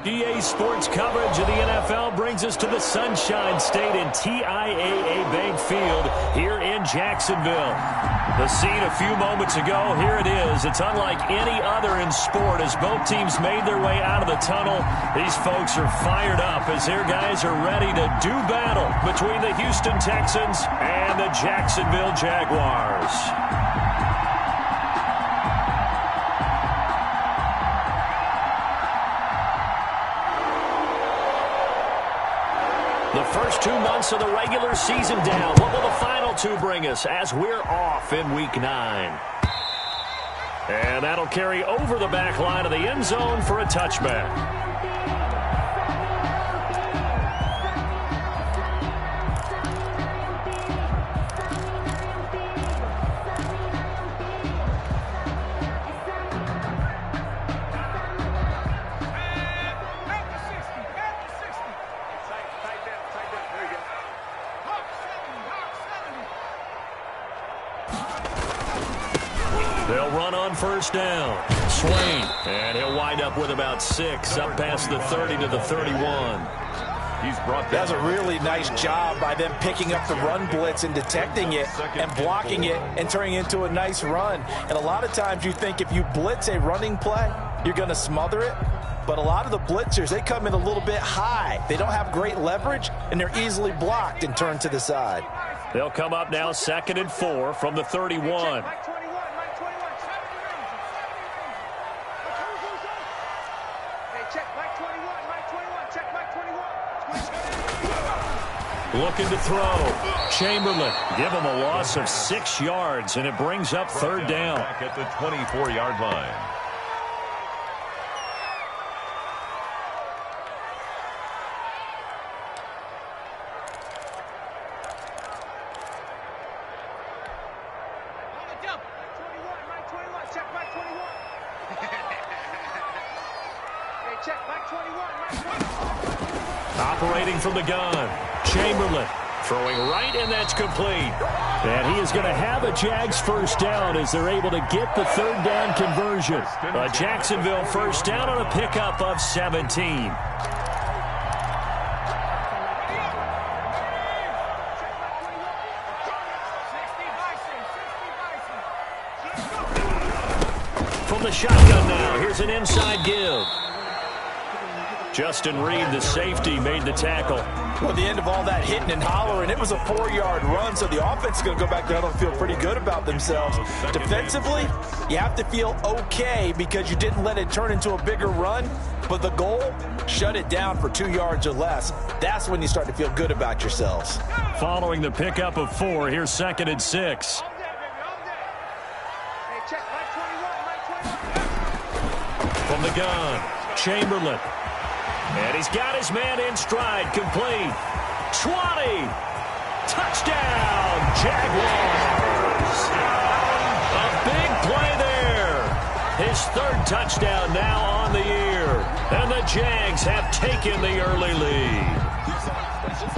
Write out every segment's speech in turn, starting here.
EA Sports coverage of the NFL brings us to the Sunshine State and TIAA Bank Field here in Jacksonville. The scene a few moments ago, here it is. It's unlike any other in sport as both teams made their way out of the tunnel. These folks are fired up as their guys are ready to do battle between the Houston Texans and the Jacksonville Jaguars. The first 2 months of the regular season down. What will the final two bring us as we're off in Week 9? And that'll carry over the back line of the end zone for a touchback. They'll run on first down. Swain. And he'll wind up with about 6 up past the 30 to the 31. He's brought that. That's a really nice job by them picking up the run blitz and detecting it and blocking it and turning it into a nice run. And a lot of times you think if you blitz a running play, you're going to smother it. But a lot of the blitzers, they come in a little bit high. They don't have great leverage, and they're easily blocked and turned to the side. They'll come up now 2nd and 4 from the 31. Looking to throw. Chamberlain. Give him a loss of 6 yards, and it brings up 3rd down. Back at the 24-yard line. Operating from the gun. Chamberlain throwing right, and that's complete. And he is going to have a Jags first down as they're able to get the 3rd down conversion. A Jacksonville first down on a pickup of 17. From the shotgun now, here's an inside give. Justin Reed, the safety, made the tackle. Well, at the end of all that hitting and hollering, it was a 4-yard run, so the offense is going to go back there and feel pretty good about themselves. Defensively, you have to feel okay because you didn't let it turn into a bigger run, but the goal, shut it down for 2 yards or less. That's when you start to feel good about yourselves. Following the pickup of 4, here's 2nd and 6. From the gun, Chamberlain. And he's got his man in stride, complete. 20. Touchdown, Jaguars. A big play there. His 3rd touchdown now on the year. And the Jags have taken the early lead.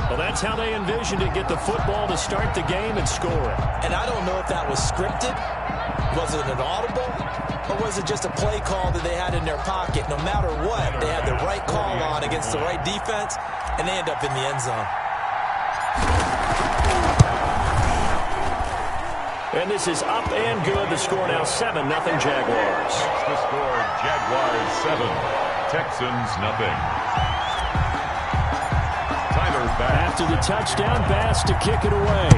Well, that's how they envisioned it, get the football to start the game and score it. And I don't know if that was scripted. Was it an audible? Or was it just a play call that they had in their pocket? No matter what, they had the right call on against the right defense, and they end up in the end zone. And this is up and good. The score now 7-0 Jaguars. The score, Jaguars 7, Texans nothing. Tyler Bass. After the touchdown, Bass to kick it away.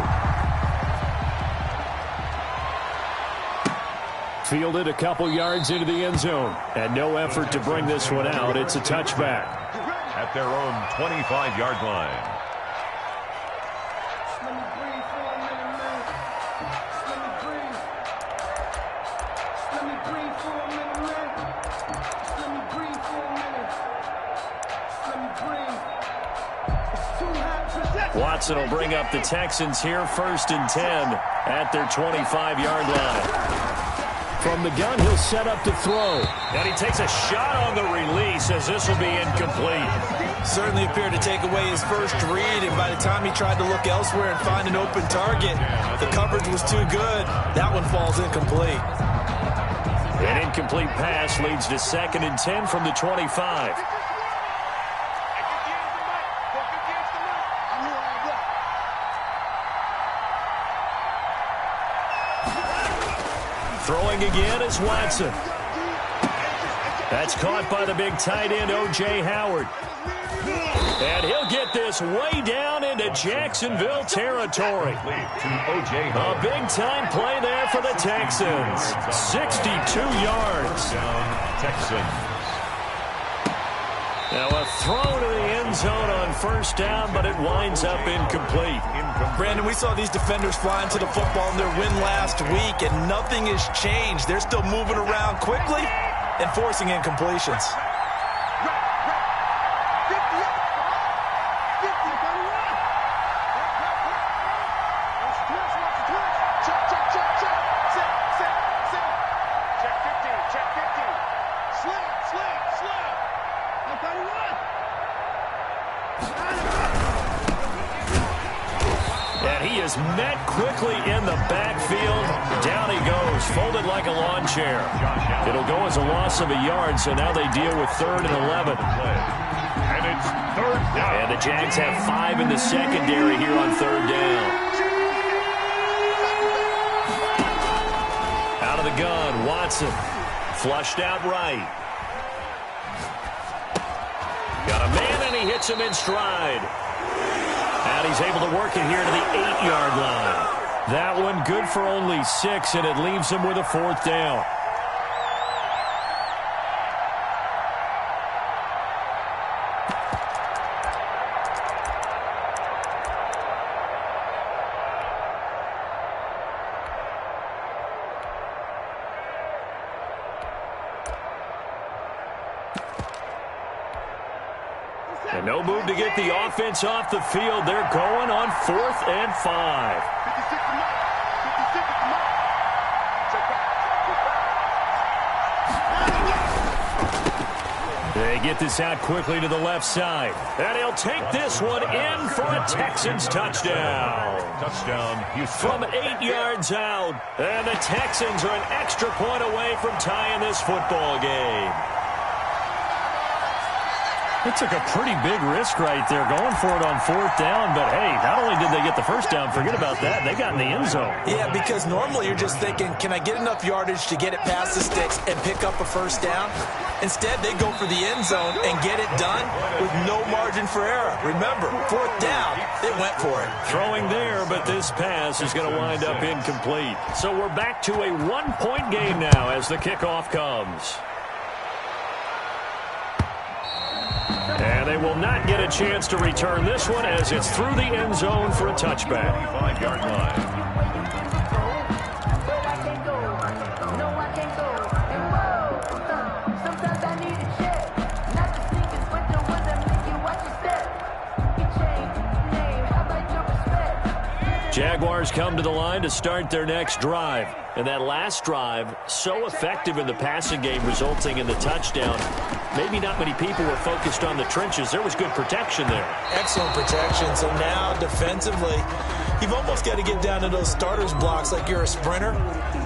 Fielded a couple yards into the end zone. And no effort to bring this one out. It's a touchback. At their own 25-yard line. Watson will bring up the Texans here 1st and 10 at their 25-yard line. From the gun, he'll set up to throw. And he takes a shot on the release as this will be incomplete. Certainly appeared to take away his first read, and by the time he tried to look elsewhere and find an open target, the coverage was too good. That one falls incomplete. An incomplete pass leads to 2nd and 10 from the 25. Throwing again is Watson. That's caught by the big tight end, O.J. Howard. And he'll get this way down into Jacksonville territory. A big-time play there for the Texans. 62 yards. Texans. Now a throw to the end zone on first down, but it winds up incomplete. Brandon, we saw these defenders flying to the football in their win last week, and nothing has changed. They're still moving around quickly and forcing incompletions. Met quickly in the backfield. Down he goes, folded like a lawn chair. It'll go as a loss of a yard, so now they deal with 3rd and 11. And it's 3rd down. And the Jags have 5 in the secondary here on 3rd down. Out of the gun, Watson. Flushed out right. Got a man, and he hits him in stride. And he's able to work it here to the 8-yard line. That one good for only 6, and it leaves him with a 4th down. And no move to get the offense off the field. They're going on 4th and 5. They get this out quickly to the left side. And he'll take this one in for a Texans touchdown. Touchdown, Houston. From 8 yards out. And the Texans are an extra point away from tying this football game. They took a pretty big risk right there going for it on 4th down, but hey, not only did they get the first down, forget about that, they got in the end zone. Yeah, because normally you're just thinking, can I get enough yardage to get it past the sticks and pick up a first down? Instead, they go for the end zone and get it done with no margin for error. Remember, 4th down, they went for it. Throwing there, but this pass is going to wind up incomplete. So we're back to a 1-point game now as the kickoff comes. And they will not get a chance to return this one as it's through the end zone for a touchback. 5-yard line. Jaguars come to the line to start their next drive. And that last drive, so effective in the passing game, resulting in the touchdown. Maybe not many people were focused on the trenches. There was good protection there. Excellent protection. So now, defensively, you've almost got to get down to those starters blocks like you're a sprinter.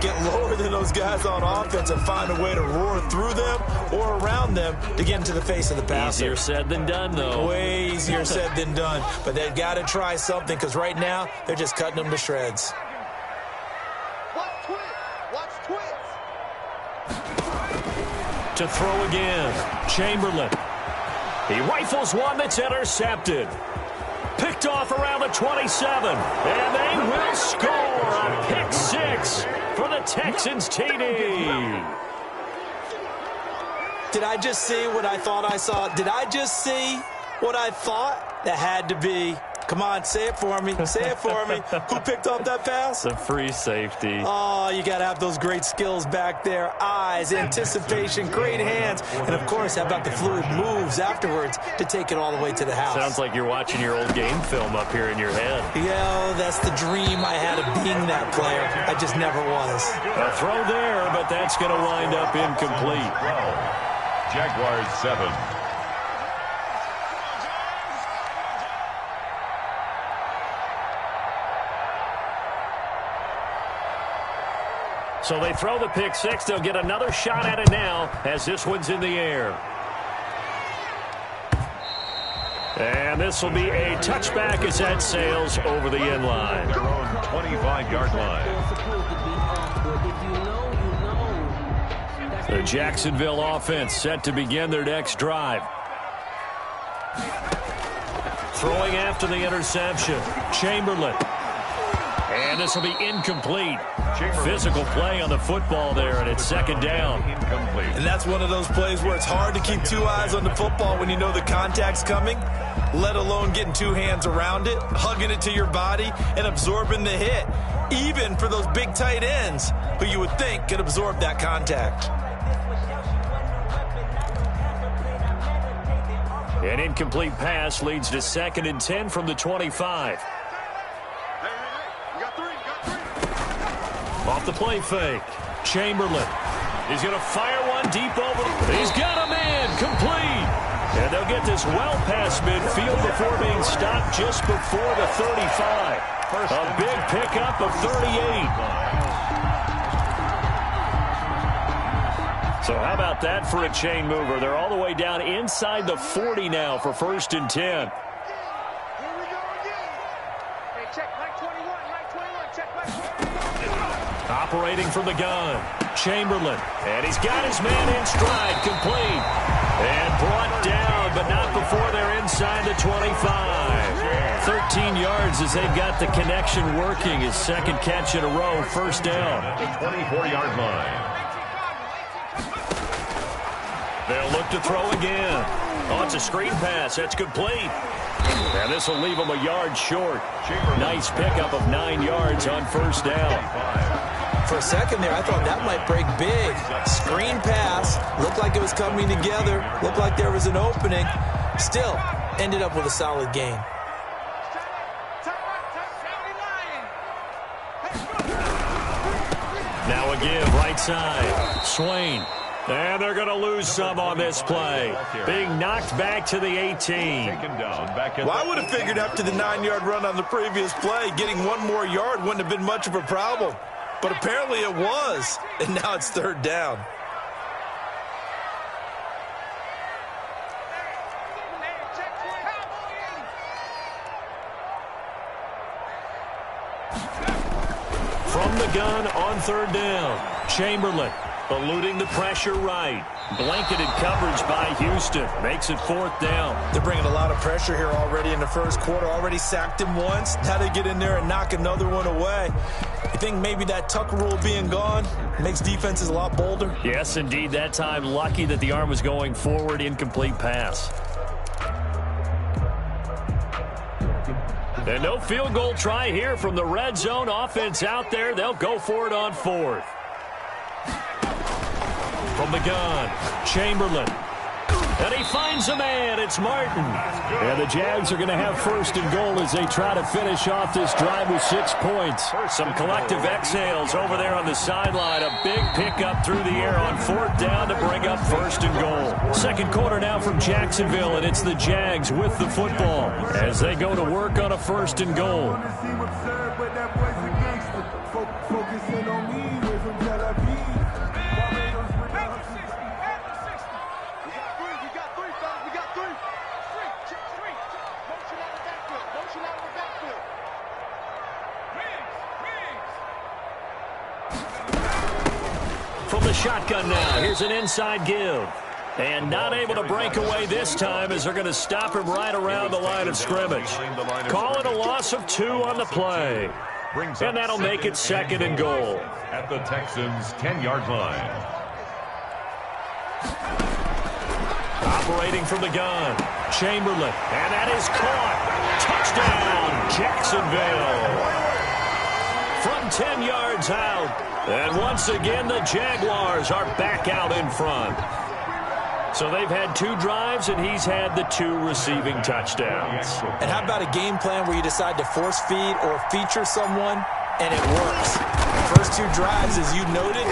Get lower than those guys on offense and find a way to roar through them or around them to get into the face of the passer. Easier said than done, though. Way easier said than done. But they've got to try something because right now, they're just cutting them to shreds. To throw again, Chamberlain. He rifles one that's intercepted. Picked off around the 27. And they will score a pick 6 for the Texans TD. Did I just see what I thought I saw? Did I just see what I thought? That had to be. Come on, say it for me. Say it for me. Who picked up that pass? The free safety. Oh, you got to have those great skills back there. Eyes, anticipation, great hands. And, of course, how about the fluid moves afterwards to take it all the way to the house? Sounds like you're watching your old game film up here in your head. Yeah, that's the dream I had of being that player. I just never was. A throw there, but that's going to wind up incomplete. 12. Jaguars 7. So they throw the pick 6. They'll get another shot at it now as this one's in the air. And this will be a touchback as that sails over the end line. Their own 25-yard line. The Jacksonville offense set to begin their next drive. Throwing after the interception. Chamberlain. And this will be incomplete. Physical play on the football there, and it's second down. Incomplete. And that's one of those plays where it's hard to keep two eyes on the football when you know the contact's coming, let alone getting two hands around it, hugging it to your body, and absorbing the hit, even for those big tight ends who you would think could absorb that contact. An incomplete pass leads to 2nd and 10 from the 25. Off the play fake. Chamberlain. He's going to fire one deep over. He's got a man. Complete. And they'll get this well past midfield before being stopped just before the 35. A big pickup of 38. So how about that for a chain mover? They're all the way down inside the 40 now for 1st and 10. Operating from the gun. Chamberlain. And he's got his man in stride. Complete. And brought down, but not before they're inside the 25. 13 yards as they've got the connection working. His second catch in a row. First down. 24-yard line. They'll look to throw again. Oh, it's a screen pass. That's complete. And this will leave him a yard short. Nice pickup of 9 yards on first down. For a second there, I thought that might break big. Screen pass. Looked like it was coming together. Looked like there was an opening. Still, ended up with a solid gain. Now a give, right side. Swain. And they're going to lose some on this play. Being knocked back to the 18. Well, I would have figured after the 9-yard run on the previous play, getting one more yard wouldn't have been much of a problem. But apparently it was. And now it's third down. From the gun on third down. Chamberlain. Eluding the pressure right. Blanketed coverage by Houston. Makes it 4th down. They're bringing a lot of pressure here already in the first quarter. Already sacked him once. Now they get in there and knock another one away. You think maybe that Tucker rule being gone makes defenses a lot bolder? Yes, indeed. That time, lucky that the arm was going forward. Incomplete pass. And no field goal try here from the red zone. Offense out there. They'll go for it on 4th. From the gun, Chamberlain. And he finds a man. It's Martin. And the Jags are going to have 1st and goal as they try to finish off this drive with 6 points. Some collective exhales over there on the sideline. A big pickup through the air on 4th down to bring up 1st and goal. Second quarter now from Jacksonville, and it's the Jags with the football as they go to work on a 1st and goal. From the shotgun now, here's an inside give. And not able to break away this time as they're going to stop him right around the line of scrimmage. Call it a loss of 2 on the play. And that'll make it 2nd and goal. At the Texans' 10-yard line. Operating from the gun, Chamberlain. And that is caught. Touchdown, Jacksonville. From 10 yards out. And once again, the Jaguars are back out in front. So they've had 2 drives, and he's had the 2 receiving touchdowns. And how about a game plan where you decide to force feed or feature someone, and it works? First 2 drives, as you noted,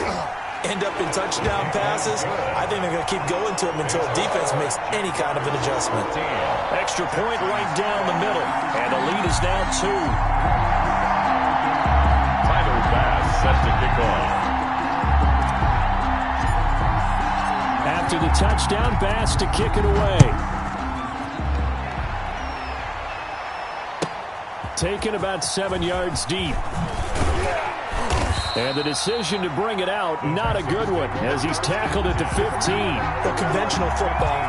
end up in touchdown passes. I think they're going to keep going to them until defense makes any kind of an adjustment. Extra point right down the middle, and the lead is now 2. Set to kick off. After the touchdown, Bass to kick it away. Taken about 7 yards deep. And the decision to bring it out, not a good one, as he's tackled at the 15. The conventional football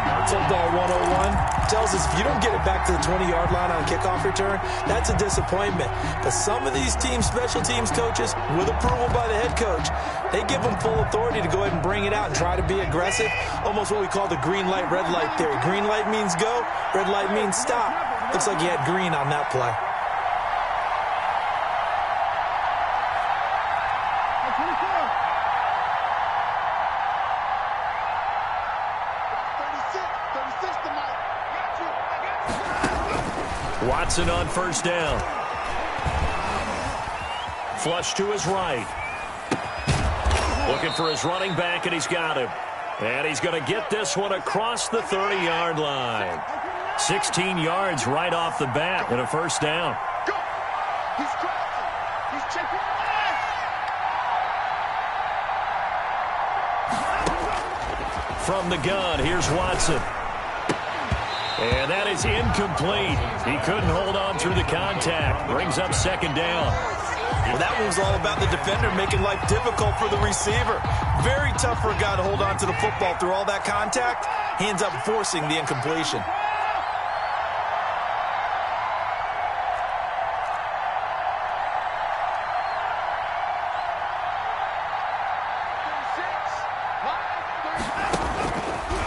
101, tells us if you don't get it back to the 20-yard line on kickoff return, that's a disappointment. But some of these special teams coaches, with approval by the head coach, they give them full authority to go ahead and bring it out and try to be aggressive, almost what we call the green light, red light theory. Green light means go, red light means stop. Looks like he had green on that play. Watson on first down. Flush to his right. Looking for his running back, and he's got him. And he's going to get this one across the 30-yard line. 16 yards right off the bat and a first down. Go! He's crossing. He's checking the line. From the gun, here's Watson. And that is incomplete. He couldn't hold on through the contact. Brings up second down. Well, that one's all about the defender making life difficult for the receiver. Very tough for a guy to hold on to the football through all that contact. He ends up forcing the incompletion.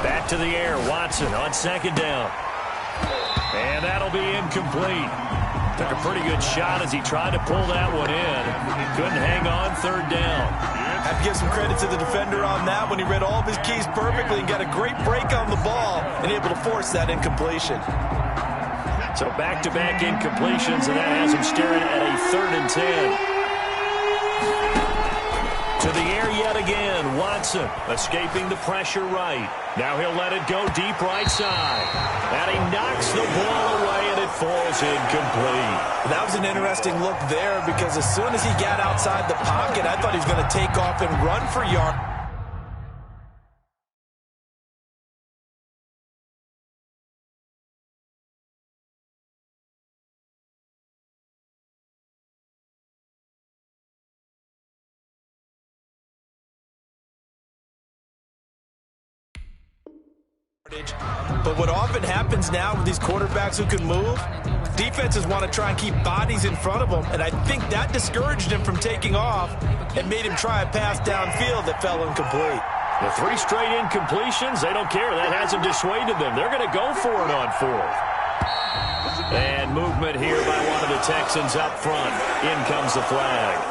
Back to the air, Watson on second down. And that'll be incomplete. Took a pretty good shot as he tried to pull that one in. Couldn't hang on third down. Have to give some credit to the defender on that when he read all of his keys perfectly and got a great break on the ball and able to force that incompletion. So back-to-back incompletions, and that has him staring at a 3rd and 10. To the air yet again, Watson escaping the pressure right. Now he'll let it go deep right side. And he knocks the ball away, and it falls incomplete. That was an interesting look there because as soon as he got outside the pocket, I thought he was going to take off and run for yards. But what often happens now with these quarterbacks who can move, defenses want to try and keep bodies in front of them, and I think that discouraged him from taking off and made him try a pass downfield that fell incomplete. The 3 straight incompletions, they don't care. That hasn't dissuaded them. They're going to go for it on 4th. And movement here by one of the Texans up front. In comes the flag.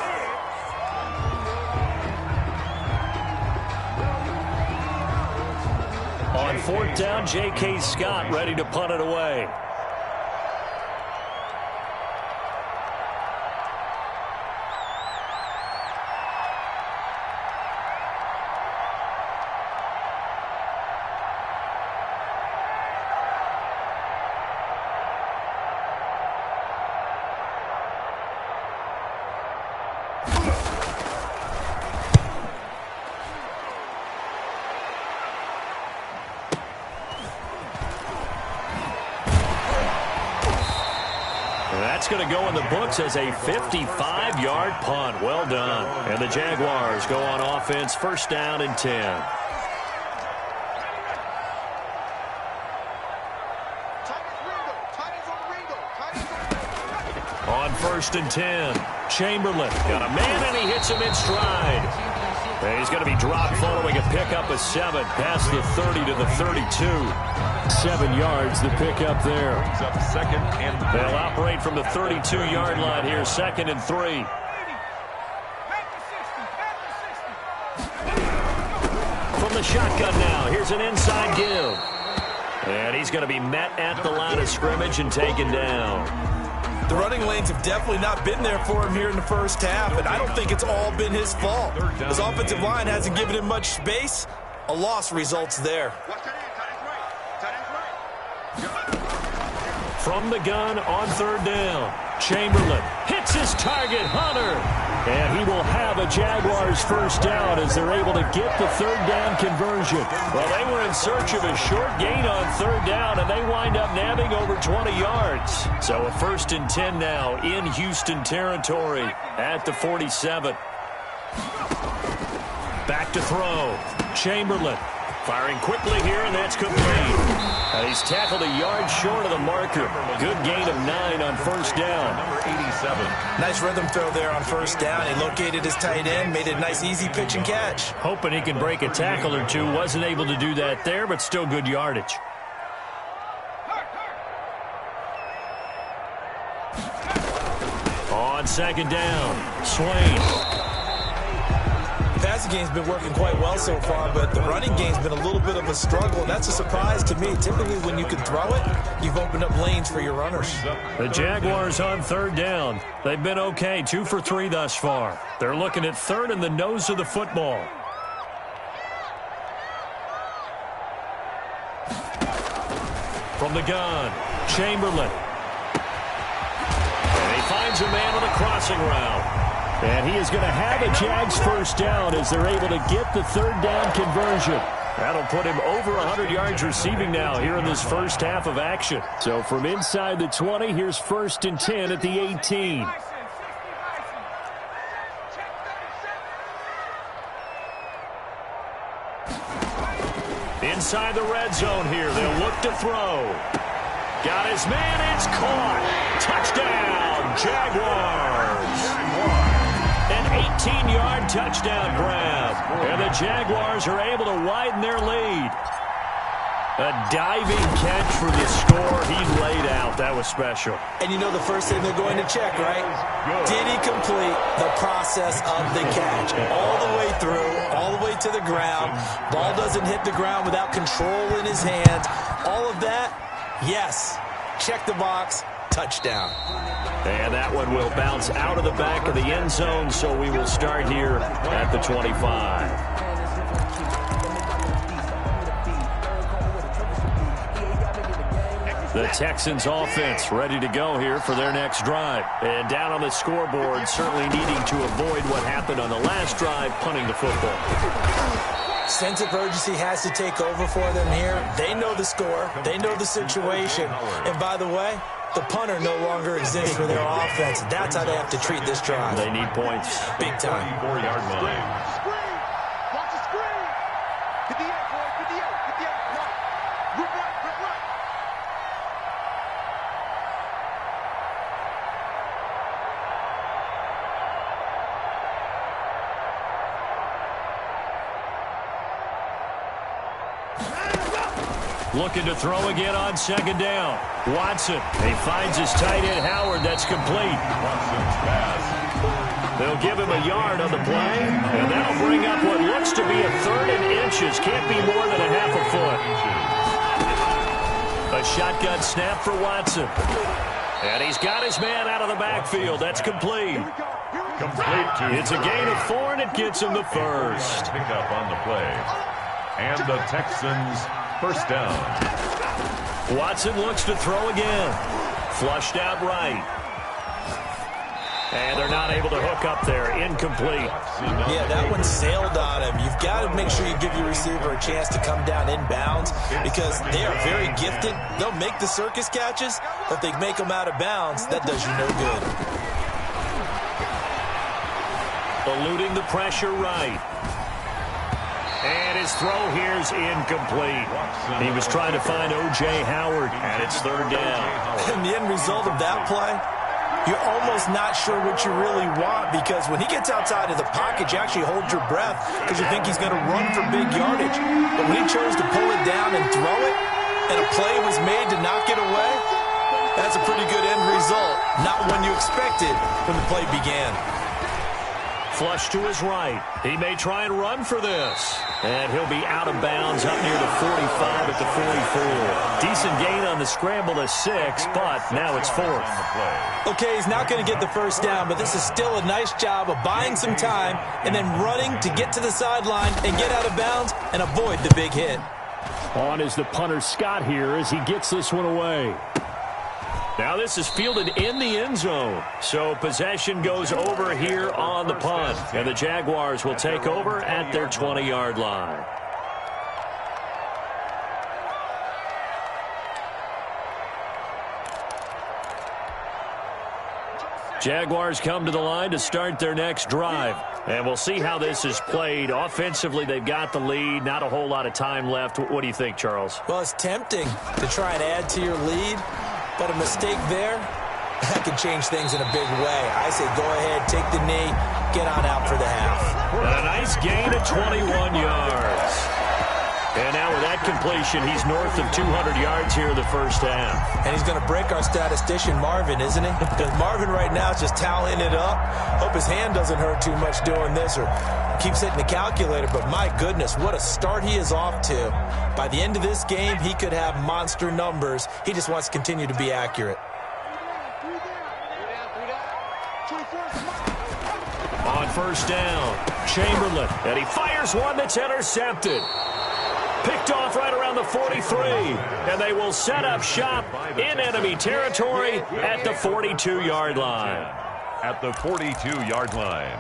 On 4th down, J.K. Scott ready to punt it away. That's going to go in the books as a 55-yard punt. Well done. And the Jaguars go on offense, 1st down and 10. On 1st and 10, Chamberlain got a man, and he hits him in stride. And he's going to be dropped following a pickup of 7 past the 30 to the 32. 7 yards, the pickup there. Up 2nd and 3. They'll operate from the 32-yard line here, 2nd and 3. From the shotgun now, here's an inside give. And he's going to be met at the line of scrimmage and taken down. The running lanes have definitely not been there for him here in the first half, and I don't think it's all been his fault. His offensive line hasn't given him much space. A loss results there. From the gun on 3rd down, Chamberlain hits his target, Hunter. And he will have a Jaguars 1st down as they're able to get the 3rd down conversion. Well, they were in search of a short gain on 3rd down, and they wind up nabbing over 20 yards. So a 1st and 10 now in Houston territory at the 47. Back to throw. Chamberlain firing quickly here, and that's complete. And he's tackled a yard short of the marker. Good gain of 9 on first down. Number 87. Nice rhythm throw there on first down. He located his tight end, made it a nice easy pitch and catch. Hoping he could break a tackle or two. Wasn't able to do that there, but still good yardage. On second down, Swain. The passing game's been working quite well so far, but the running game's been a little bit of a struggle, and that's a surprise to me. Typically, when you can throw it, you've opened up lanes for your runners. The Jaguars on third down. They've been okay, 2 for 3 thus far. They're looking at third in the nose of the football. From the gun, Chamberlain. And he finds a man on the crossing route. And he is going to have a Jags first down as they're able to get the third down conversion. That'll put him over 100 yards receiving now here in this first half of action. So from inside the 20, here's 1st and 10 at the 18. Inside the red zone here, they'll look to throw. Got his man, it's caught. Touchdown, Jaguars. An 18-yard touchdown grab. And the Jaguars are able to widen their lead. A diving catch for the score. He laid out. That was special. And you know the first thing they're going to check, right? Did he complete the process of the catch? All the way through, all the way to the ground. Ball doesn't hit the ground without control in his hands. All of that, yes. Check the box. Touchdown. And that one will bounce out of the back of the end zone, so we will start here at the 25. The Texans offense ready to go here for their next drive. And down on the scoreboard, certainly needing to avoid what happened on the last drive, punting the football. Sense of urgency has to take over for them here. They know the score. They know the situation. And by the way, the punter no longer exists for their offense. That's how they have to treat this drive. They need points. Big time. 4-yard line. Screen! Watch the screen! Get the end, boy. Get the end. Get the end. Right. Rip right. Rip right. Looking to throw again on second down. Watson. He finds his tight end, Howard. That's complete. Watson's pass. They'll give him a yard on the play, and that'll bring up what looks to be a 3rd and inches. Can't be more than a half a foot. A shotgun snap for Watson. And he's got his man out of the backfield. That's complete. Complete to It's a gain of 4, and it gets him the first. Pick up on the play. And the Texans first down. Watson looks to throw again. Flushed out right. And they're not able to hook up there. Incomplete. Yeah, that one sailed on him. You've got to make sure you give your receiver a chance to come down inbounds because they are very gifted. They'll make the circus catches, but if they make them out of bounds, that does you no good. Eluding the pressure right. And his throw here's incomplete. He was trying to find O.J. Howard, and it's 3rd down. And the end result of that play, you're almost not sure what you really want because when he gets outside of the pocket, you actually hold your breath because you think he's going to run for big yardage. But when he chose to pull it down and throw it, and a play was made to knock it away, that's a pretty good end result. Not one you expected when the play began. Flush to his right. He may try and run for this. And he'll be out of bounds up near the 45 at the 44. Decent gain on the scramble to 6, but now it's 4th. Okay, he's not going to get the first down, but this is still a nice job of buying some time and then running to get to the sideline and get out of bounds and avoid the big hit. On is the punter Scott here as he gets this one away. Now this is fielded in the end zone. So possession goes over here on the punt. And the Jaguars will take over at their 20-yard line. Jaguars come to the line to start their next drive. And we'll see how this is played. Offensively, they've got the lead. Not a whole lot of time left. What do you think, Charles? Well, it's tempting to try and add to your lead, but a mistake there, that could change things in a big way. I say go ahead, take the knee, get on out for the half. And a nice gain of 21 yards. And now with that completion, he's north of 200 yards here in the first half. And he's going to break our statistician, Marvin, isn't he? Because Marvin right now is just tallying it up. Hope his hand doesn't hurt too much doing this or keeps hitting the calculator. But my goodness, what a start he is off to. By the end of this game, he could have monster numbers. He just wants to continue to be accurate. On first down, Chamberlain. And he fires one that's intercepted. Picked off right around the 43, and they will set up shop in enemy territory at the 42-yard line. At the 42-yard line.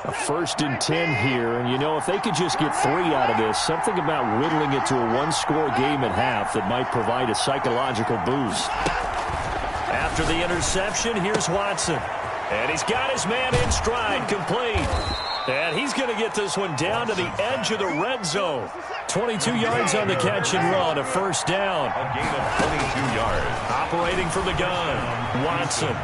A 1st and 10 here, and you know, if they could just get 3 out of this, something about whittling it to a one-score game at half that might provide a psychological boost. After the interception, here's Watson. And he's got his man in stride, complete. And he's going to get this one down to the edge of the red zone. 22 yards on the catch and run, a first down. A gain of 22 yards. Operating from the gun, Watson.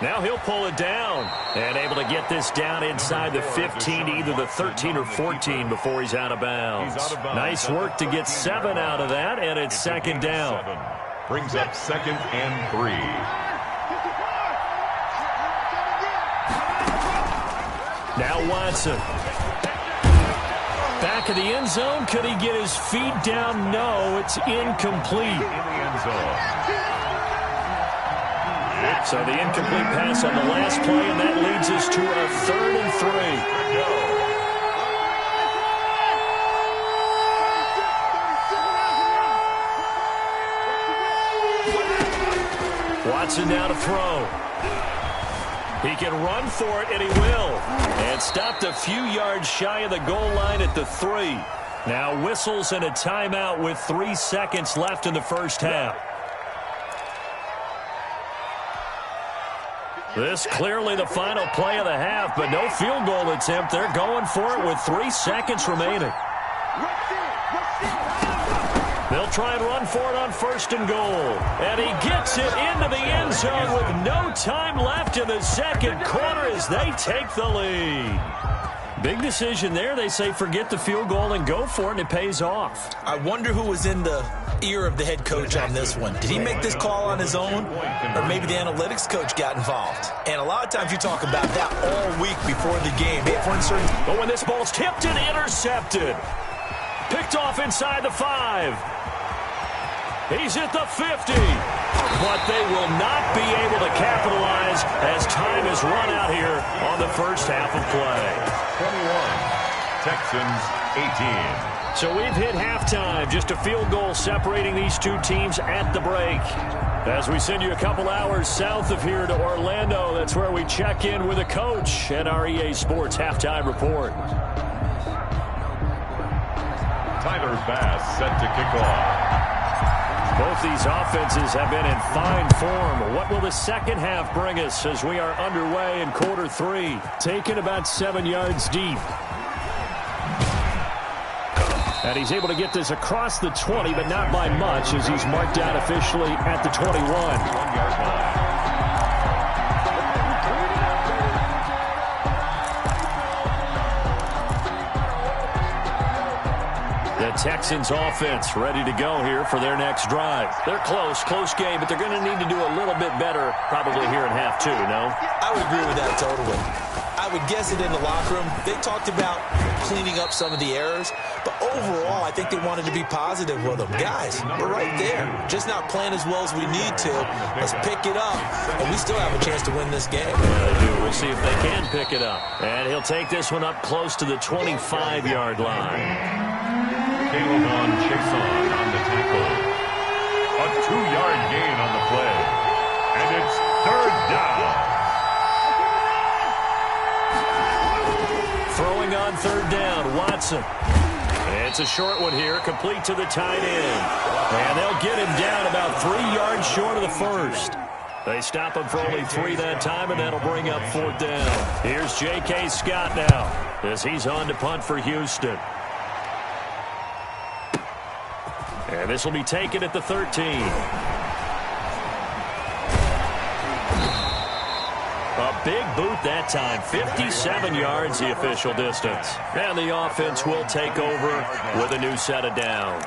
Now he'll pull it down and able to get this down inside the 15, either the 13 or 14 before he's out of bounds. Nice work to get 7 out of that, and it's second down. Brings up 2nd and 3. Now Watson. Back of the end zone. Could he get his feet down? No, it's incomplete. In the end zone. So the incomplete pass on the last play, and that leads us to a 3rd and 3. Watson now to throw. He can run for it, and he will. And stopped a few yards shy of the goal line at the 3. Now whistles and a timeout with 3 seconds left in the first half. This clearly the final play of the half, but no field goal attempt. They're going for it with 3 seconds remaining. They'll try and run for it on 1st and goal. And he gets it into the end zone with no time left in the second quarter as they take the lead. Big decision there. They say forget the field goal and go for it, and it pays off. I wonder who was in the ear of the head coach on this one. Did he make this call on his own, or maybe the analytics coach got involved? And a lot of times you talk about that all week before the game. But when this ball's tipped and intercepted, picked off inside the 5. He's at the 50. But they will not be able to capitalize as time is run out here on the first half of play. 21, Texans 18. So we've hit halftime. Just a field goal separating these two teams at the break. As we send you a couple hours south of here to Orlando, that's where we check in with a coach at our EA Sports Halftime Report. Tyler Bass set to kick off. Both these offenses have been in fine form. What will the second half bring us as we are underway in quarter 3? Taken about 7 yards deep. And he's able to get this across the 20, but not by much as he's marked out officially at the 21. 1-yard line. The Texans offense ready to go here for their next drive. They're close game, but they're going to need to do a little bit better probably here in half 2, no? I would agree with that totally. I would guess it in the locker room. They talked about cleaning up some of the errors, but overall, I think they wanted to be positive with them. Guys, we're right there. Just not playing as well as we need to. Let's pick it up, and we still have a chance to win this game. We'll see if they can pick it up. And he'll take this one up close to the 25-yard line. Caleb on Jason on the tackle. A 2-yard gain on the play. And it's 3rd down. Throwing on 3rd down, Watson. And It's a short one here, complete to the tight end. And they'll get him down about 3 yards short of the first. They stop him for only 3 that time, and that'll bring up 4th down. Here's J.K. Scott now as he's on to punt for Houston. And this will be taken at the 13. A big boot that time, 57 yards the official distance. And the offense will take over with a new set of downs.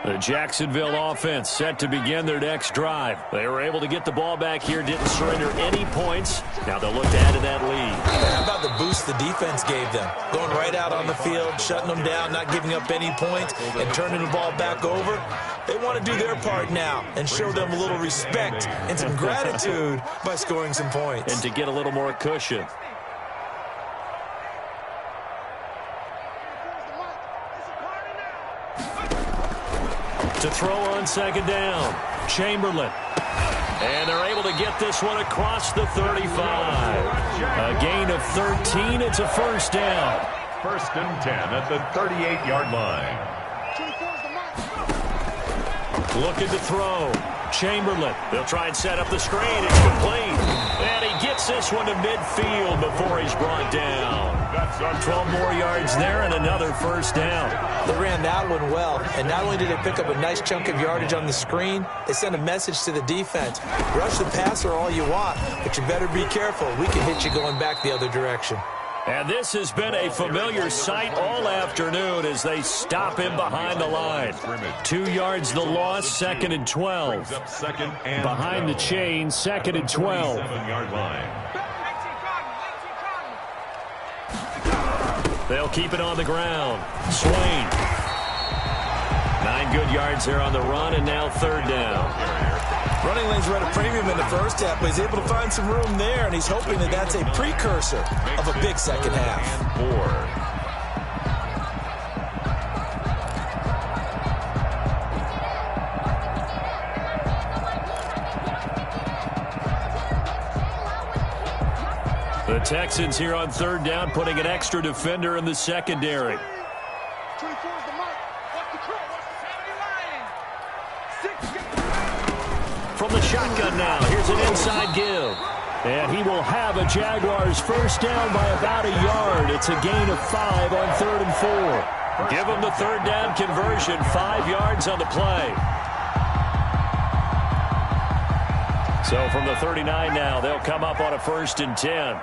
The Jacksonville offense set to begin their next drive. They were able to get the ball back here, didn't surrender any points. Now they'll look to add to that lead. How about the boost the defense gave them? Going right out on the field, shutting them down, not giving up any points, and turning the ball back over. They want to do their part now and show them a little respect and some gratitude by scoring some points. And to get a little more cushion. To throw on 2nd down, Chamberlain. And they're able to get this one across the 35. A gain of 13. It's a 1st down. 1st and 10 at the 38-yard line. Looking to throw. Chamberlain. They'll try and set up the screen. It's complete. And he gets this one to midfield before he's brought down. 12 more yards there and another 1st down. They ran that one well, and not only did they pick up a nice chunk of yardage on the screen, they sent a message to the defense. Rush the passer all you want, but you better be careful. We can hit you going back the other direction. And this has been a familiar sight all afternoon as they stop him behind the line. 2 yards the loss, 2nd and 12. Behind the chain, 2nd and 12. 7-yard line. They'll keep it on the ground. Swain. 9 good yards there on the run, and now 3rd down. Running lanes were at a premium in the first half, but he's able to find some room there, and he's hoping that that's a precursor of a big second half. And 4. The Texans here on 3rd down, putting an extra defender in the secondary. 24 is the mark. Watch the curl. Watch the 70 line. 6. From the shotgun now, here's an inside give. And he will have a Jaguars 1st down by about a yard. It's a gain of 5 on 3rd and 4. Give him the 3rd down conversion, 5 yards on the play. So from the 39 now, they'll come up on a 1st and 10.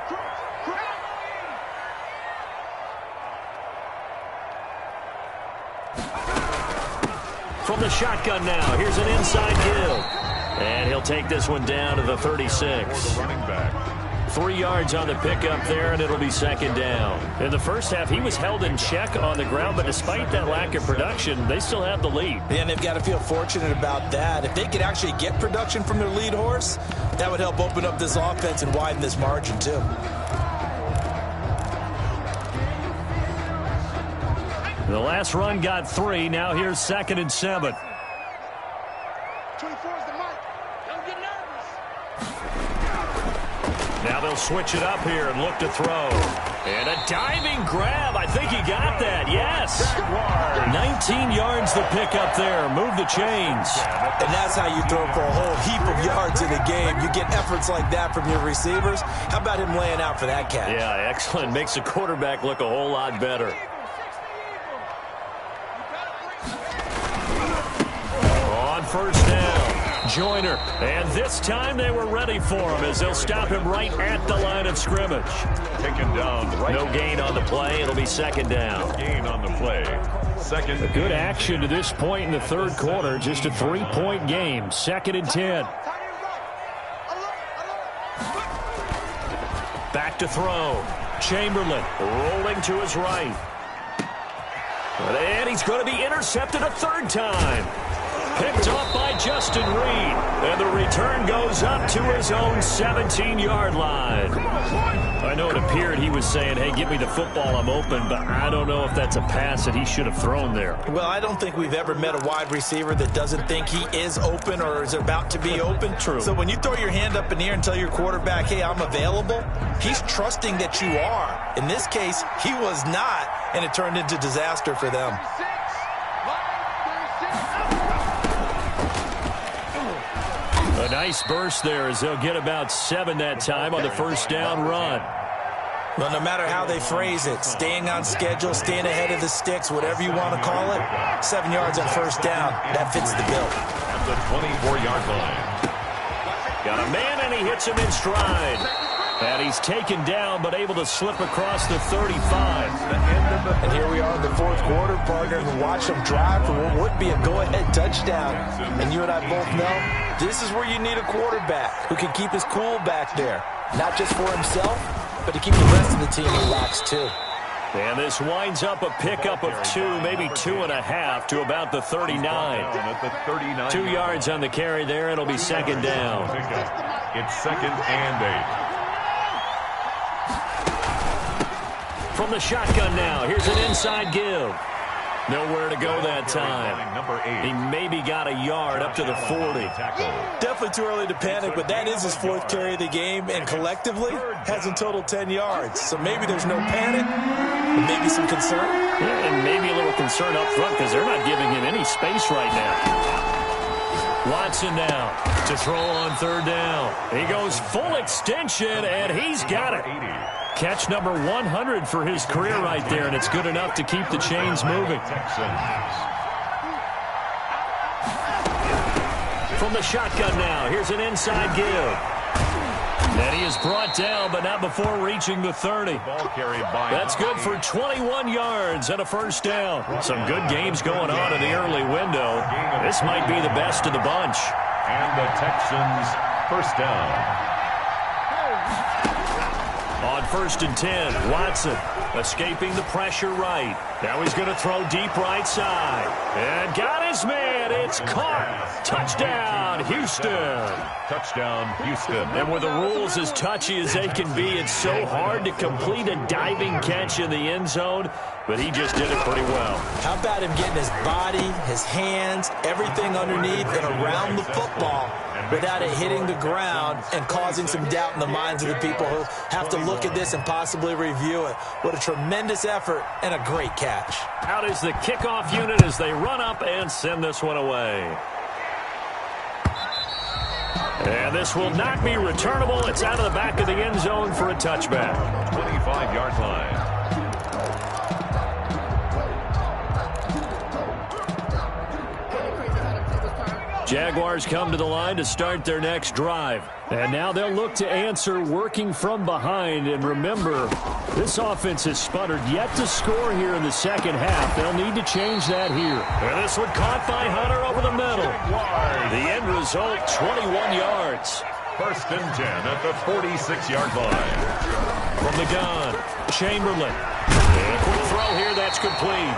From the shotgun now, here's an inside give. And he'll take this one down to the 36. The running back. 3 yards on the pickup there, and it'll be 2nd down. In the first half, he was held in check on the ground, but despite that lack of production, they still have the lead. And they've got to feel fortunate about that. If they could actually get production from their lead horse, that would help open up this offense and widen this margin, too. The last run got 3. Now here's 2nd and 7. 24 is the mark. Don't get nervous. Now they'll switch it up here and look to throw. And a diving grab. I think he got that. Yes. 19 yards the pickup there. Move the chains. And that's how you throw for a whole heap of yards in a game. You get efforts like that from your receivers. How about him laying out for that catch? Yeah, excellent. Makes the quarterback look a whole lot better. On 1st down, Joyner. And this time they were ready for him as they'll stop him right at the line of scrimmage. Taken down. Right. No gain on the play. It'll be 2nd down. Gain on the play. 2nd. Good action to this point in the 3rd quarter. Just a 3-point game. 2nd and 10. Back to throw. Chamberlain rolling to his right. And he's going to be intercepted a 3rd time. Picked off by Justin Reed. And the return goes up to his own 17-yard line. I know it appeared he was saying, hey, give me the football, I'm open, but I don't know if that's a pass that he should have thrown there. Well, I don't think we've ever met a wide receiver that doesn't think he is open or is about to be open. True. So when you throw your hand up in the air and tell your quarterback, hey, I'm available, he's trusting that you are. In this case, he was not, and it turned into disaster for them. A nice burst there as they'll get about 7 that time on the first down run. Well, no matter how they phrase it, staying on schedule, staying ahead of the sticks, whatever you want to call it, 7 yards on first down, that fits the bill. At the 24-yard line. Got a man, and he hits him in stride. And he's taken down, but able to slip across the 35. And here we are in the fourth quarter, partner, and watch them drive for what would be a go-ahead touchdown. And you and I both know this is where you need a quarterback who can keep his cool back there. Not just for himself, but to keep the rest of the team relaxed, too. And this winds up a pickup of 2, maybe 2.5 to about the 39. 2 yards on the carry there. It'll be second down. It's second and 8. From the shotgun now, here's an inside give. Nowhere to go that time. He maybe got a yard up to the 40. Definitely too early to panic, but that is his 4th carry of the game, and collectively has in total 10 yards. So maybe there's no panic, but maybe some concern. Yeah, and maybe a little concern up front because they're not giving him any space right now. Watson now to throw on third down. He goes full extension, and he's got it. Catch number 100 for his career right there, and it's good enough to keep the chains moving. From the shotgun now, here's an inside give. And he is brought down, but not before reaching the 30. That's good for 21 yards and a first down. Some good games going on in the early window. This might be the best of the bunch. And the Texans first down. On 1st and 10, Watson escaping the pressure right. Now he's going to throw deep right side. And got his man. It's caught. Touchdown, Houston. Touchdown, Houston. And with the rules as touchy as they can be, it's so hard to complete a diving catch in the end zone, but he just did it pretty well. How about him getting his body, his hands, everything underneath and around the football without it hitting the ground and causing some doubt in the minds of the people who have to look at this and possibly review it. What a tremendous effort and a great catch. Out is the kickoff unit as they run up and send this one away. And this will not be returnable. It's out of the back of the end zone for a touchback. 25-yard line. Jaguars come to the line to start their next drive. And now they'll look to answer working from behind. And remember, this offense has sputtered yet to score here in the second half. They'll need to change that here. And this one caught by Hunter over the middle. The end result, 21 yards. First and 10 at the 46-yard line. From the gun, Chamberlain. And a quick throw here, that's complete.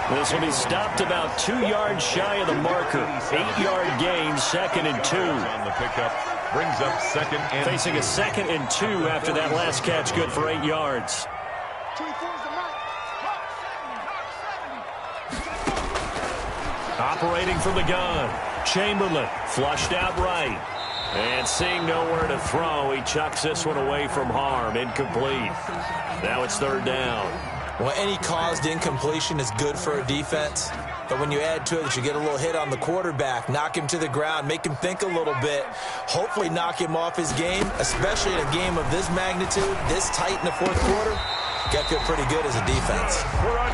This will be stopped about 2 yards shy of the marker. 8-yard gain, 2nd and 2. On the pickup, brings up 2nd and 2. Facing a 2nd and 2 after that last catch, good for 8 yards. Operating from the gun, Chamberlain flushed out right. And seeing nowhere to throw, he chucks this one away from harm. Incomplete. Now it's third down. Well, any caused incompletion is good for a defense. But when you add to it that you get a little hit on the quarterback, knock him to the ground, make him think a little bit, hopefully knock him off his game, especially in a game of this magnitude, this tight in the fourth quarter, got to feel pretty good as a defense.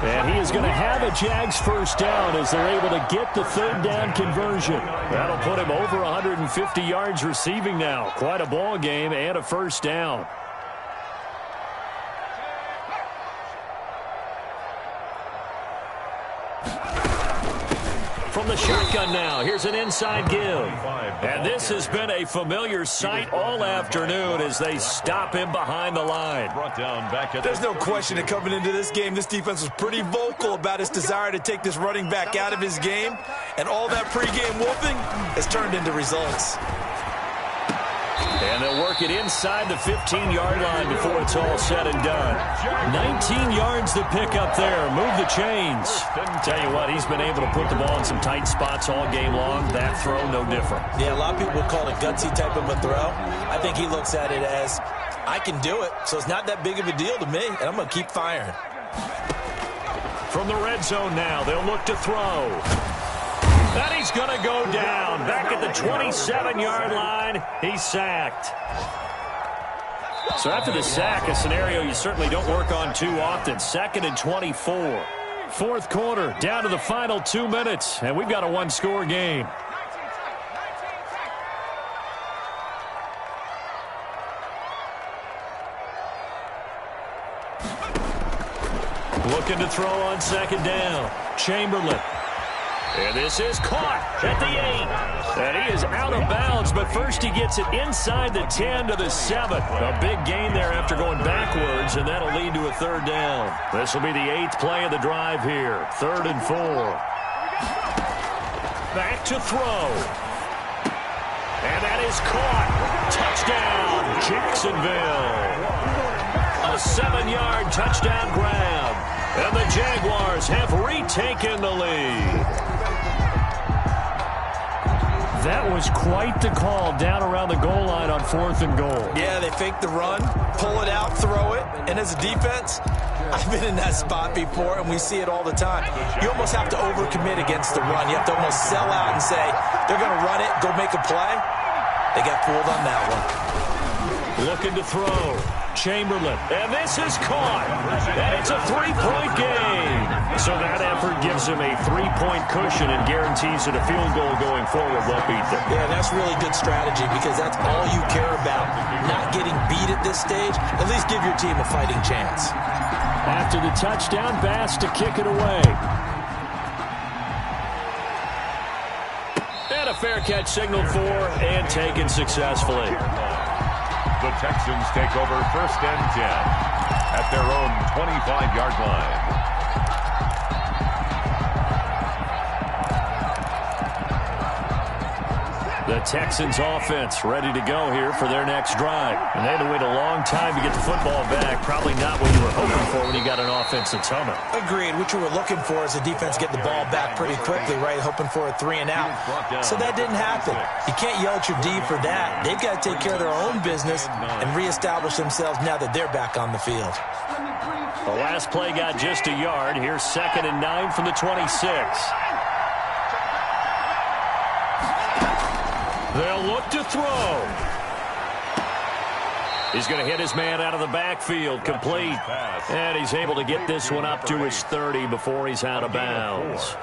And he is going to have a Jags first down as they're able to get the third down conversion. That'll put him over 150 yards receiving now. Quite a ball game and a first down. From From the shotgun now, here's an inside give. And this has been a familiar sight all afternoon as they stop him behind the line. There's no question that coming into this game, this defense was pretty vocal about its desire to take this running back out of his game. And all that pregame whooping has turned into results. And they'll work it inside the 15-yard line before it's all said and done. 19 yards to pick up there. Move the chains. Tell you what, he's been able to put the ball in some tight spots all game long. That throw, no different. Yeah, a lot of people would call it a gutsy type of a throw. I think he looks at it as, I can do it, so it's not that big of a deal to me, and I'm going to keep firing. From the red zone now, they'll look to throw. And he's going to go down. Back at the 27-yard line, he's sacked. So after the sack, a scenario you certainly don't work on too often. 2nd and 24. Fourth quarter, down to the final 2 minutes, and we've got a one-score game. Looking to throw on 2nd down. Chamberlain. And this is caught at the 8. And he is out of bounds, but first he gets it inside the 10 to the 7. A big gain there after going backwards, and that'll lead to a 3rd down. This will be the 8th play of the drive here. 3rd and 4. Back to throw. And that is caught. Touchdown, Jacksonville. A 7-yard touchdown grab. And the Jaguars have retaken the lead. That was quite the call down around the goal line on 4th and goal. Yeah, they fake the run, pull it out, throw it, and as a defense, I've been in that spot before, and we see it all the time. You almost have to overcommit against the run. You have to almost sell out and say, they're going to run it, go make a play. They got fooled on that one. Looking to throw. Chamberlain. And this is caught. And it's a 3-point game. So that effort gives him a 3-point cushion and guarantees that a field goal going forward won't beat them. Yeah, that's really good strategy because that's all you care about. Not getting beat at this stage. At least give your team a fighting chance. After the touchdown, Bass to kick it away. And a fair catch signaled for and taken successfully. The Texans take over 1st and 10 at their own 25-yard line. The Texans offense ready to go here for their next drive. And they had to wait a long time to get the football back. Probably not what you were hoping for when you got an offense that's humming. Agreed. What you were looking for is the defense get the ball back pretty quickly, right? Hoping for a 3 and out. So that didn't happen. You can't yell at your D for that. They've got to take care of their own business and reestablish themselves now that they're back on the field. The last play got just a yard. Here's 2nd and 9 from the 26. They'll look to throw. He's going to hit his man out of the backfield, complete. And he's able to get this one up to his 30 before he's out of bounds.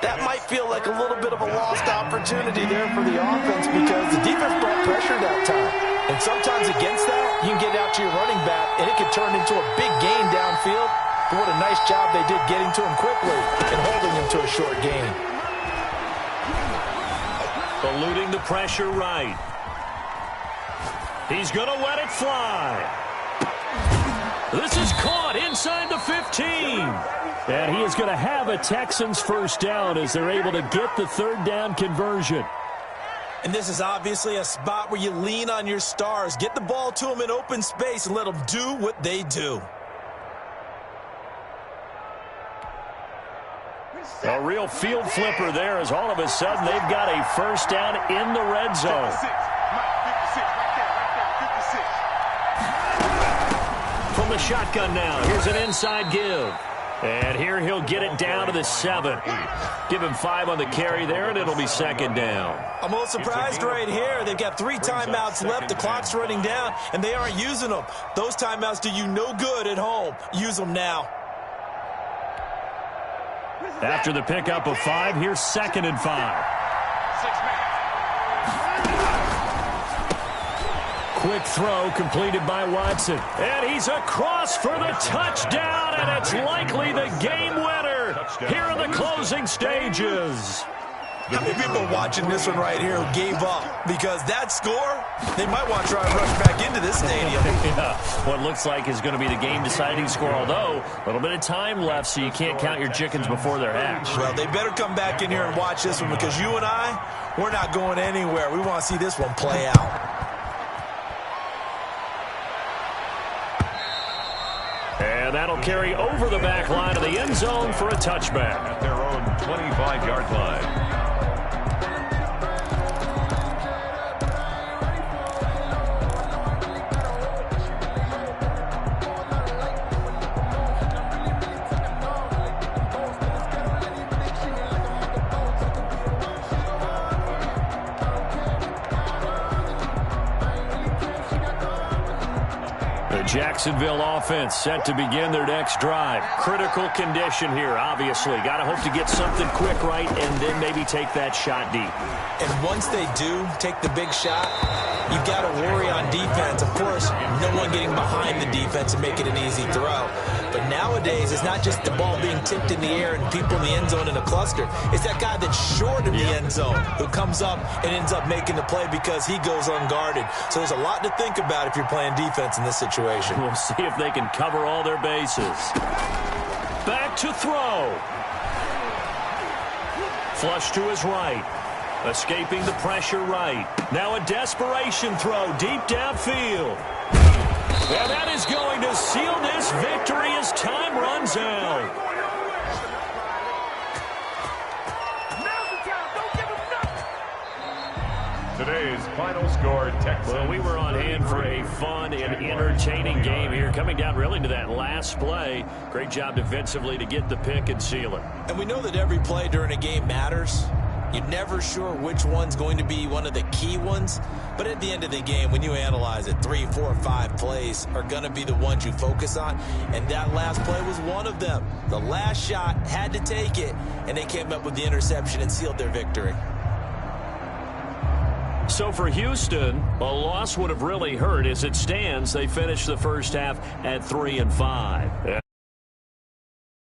That might feel like a little bit of a lost opportunity there for the offense because the defense brought pressure that time. And sometimes against that, you can get out to your running back, and it can turn into a big gain downfield. But what a nice job they did getting to him quickly and holding him to a short gain. Eluding the pressure right. He's going to let it fly. This is caught inside the 15. And he is going to have a Texans 1st down as they're able to get the 3rd down conversion. And this is obviously a spot where you lean on your stars. Get the ball to them in open space and let them do what they do. A real field flipper there as all of a sudden they've got a 1st down in the red zone. From the shotgun now, here's an inside give. And here he'll get it down to the 7. Give him 5 on the carry there, and it'll be 2nd down. I'm a little surprised right here. They've got 3 timeouts left. The clock's running down, and they aren't using them. Those timeouts do you no good at home. Use them now. After the pickup of 5, here's 2nd and 5. Quick throw completed by Watson. And he's across for the touchdown, and it's likely the game winner here in the closing stages. How many people watching this one right here who gave up? Because that score, they might want to try and rush back into this stadium. Yeah, what looks like is going to be the game-deciding score, although a little bit of time left, so you can't count your chickens before they're hatched. Well, they better come back in here and watch this one, because you and I, we're not going anywhere. We want to see this one play out. And that'll carry over the back line of the end zone for a touchback. At their own 25-yard line. Jacksonville offense set to begin their next drive. Critical condition here, obviously. Got to hope to get something quick right and then maybe take that shot deep. And once they do take the big shot, you've got to worry on defense. Of course, no one getting behind the defense and make it an easy throw. But nowadays, it's not just the ball being tipped in the air and people in the end zone in a cluster. It's that guy that's short of the end zone who comes up and ends up making the play because he goes unguarded. So there's a lot to think about if you're playing defense in this situation. We'll see if they can cover all their bases. Back to throw. Flush to his right. Escaping the pressure right. Now a desperation throw deep downfield. And that is going to seal this victory as time runs out. Today's final score, Texans. Well, we were on hand for a fun and entertaining game here. Coming down really to that last play. Great job defensively to get the pick and seal it. And we know that every play during a game matters. You're never sure which one's going to be one of the key ones. But at the end of the game, when you analyze it, 3, 4, 5 plays are going to be the ones you focus on. And that last play was one of them. The last shot had to take it, and they came up with the interception and sealed their victory. So for Houston, a loss would have really hurt. As it stands, they finished the first half at 3-5.